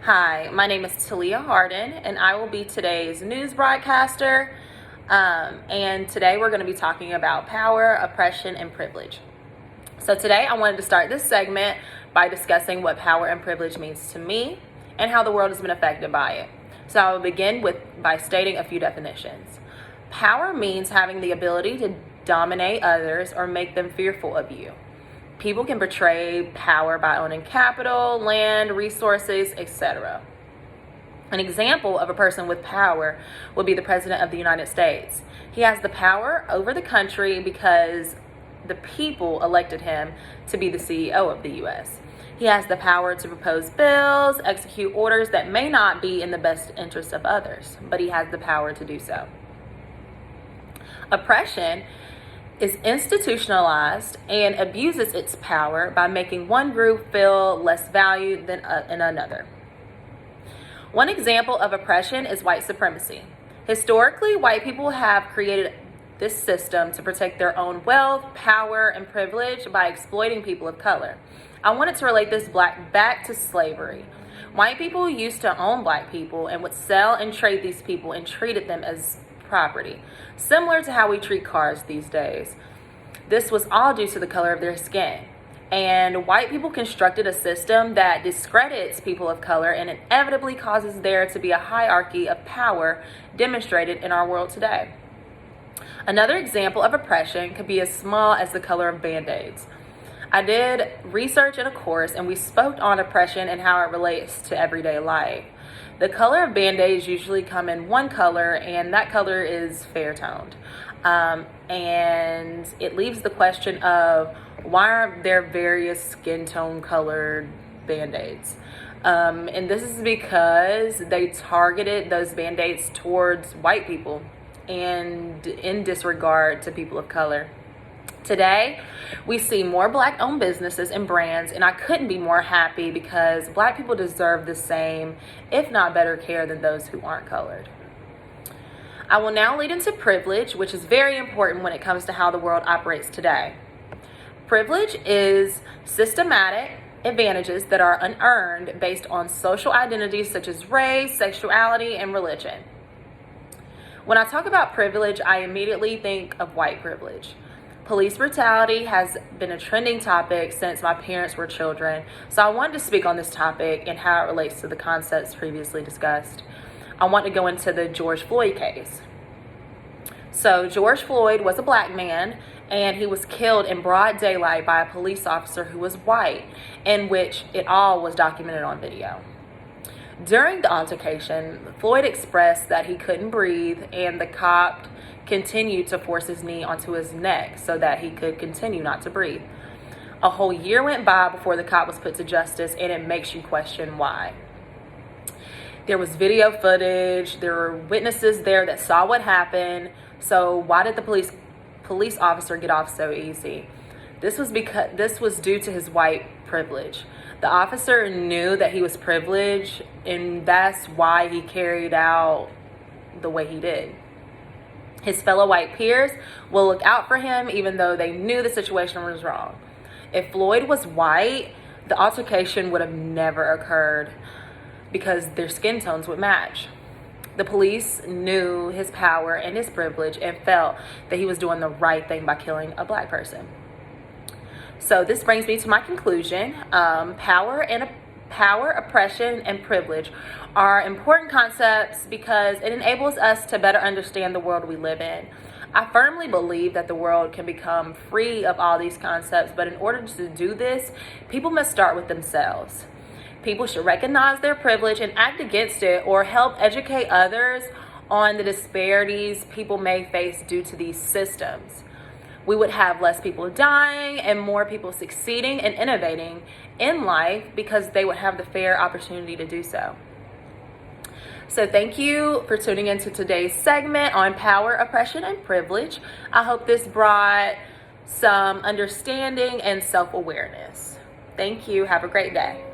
Hi, my name is Talia Harden, and I will be today's news broadcaster. And today we're going to be talking about power, oppression, and privilege. So today I wanted to start this segment by discussing what power and privilege means to me and how the world has been affected by it. So I will begin by stating a few definitions. Power means having the ability to dominate others or make them fearful of you. People can portray power by owning capital, land, resources, etc. An example of a person with power would be the President of the United States. He has the power over the country because the people elected him to be the CEO of the U.S. He has the power to propose bills, execute orders that may not be in the best interest of others, but he has the power to do so. Oppression is institutionalized and abuses its power by making one group feel less valued than another. One example of oppression is white supremacy. Historically, white people have created this system to protect their own wealth, power, and privilege by exploiting people of color. I wanted to relate this back to slavery. White people used to own black people and would sell and trade these people and treated them as property, similar to how we treat cars these days. This was all due to the color of their skin. And white people constructed a system that discredits people of color and inevitably causes there to be a hierarchy of power demonstrated in our world today. Another example of oppression could be as small as the color of Band-Aids. I did research in a course and we spoke on oppression and how it relates to everyday life. The color of Band-Aids usually come in one color, and that color is fair toned. And it leaves the question of why aren't there various skin tone colored Band-Aids? And this is because they targeted those Band-Aids towards white people and in disregard to people of color. Today, we see more black-owned businesses and brands, and I couldn't be more happy because black people deserve the same, if not better care than those who aren't colored. I will now lead into privilege, which is very important when it comes to how the world operates today. Privilege is systematic advantages that are unearned based on social identities such as race, sexuality, and religion. When I talk about privilege, I immediately think of white privilege. Police brutality has been a trending topic since my parents were children, so I wanted to speak on this topic and how it relates to the concepts previously discussed. I want to go into the George Floyd case. So George Floyd was a black man, and he was killed in broad daylight by a police officer who was white, in which it all was documented on video. During the altercation, Floyd expressed that he couldn't breathe, and the cop continued to force his knee onto his neck so that he could continue not to breathe. A whole year went by before the cop was put to justice, and it makes you question why. There was video footage, there were witnesses there that saw what happened, so why did the police officer get off so easy? This was due to his white privilege. The officer knew that he was privileged, and that's why he carried out the way he did. His fellow white peers will look out for him even though they knew the situation was wrong. If Floyd was white, the altercation would have never occurred because their skin tones would match. The police knew his power and his privilege and felt that he was doing the right thing by killing a black person. So this brings me to my conclusion. Power, oppression, and privilege are important concepts because it enables us to better understand the world we live in. I firmly believe that the world can become free of all these concepts, but in order to do this, people must start with themselves. People should recognize their privilege and act against it, or help educate others on the disparities people may face due to these systems. We would have less people dying and more people succeeding and innovating in life because they would have the fair opportunity to do so. So thank you for tuning into today's segment on power, oppression, and privilege. I hope this brought some understanding and self-awareness. Thank you. Have a great day.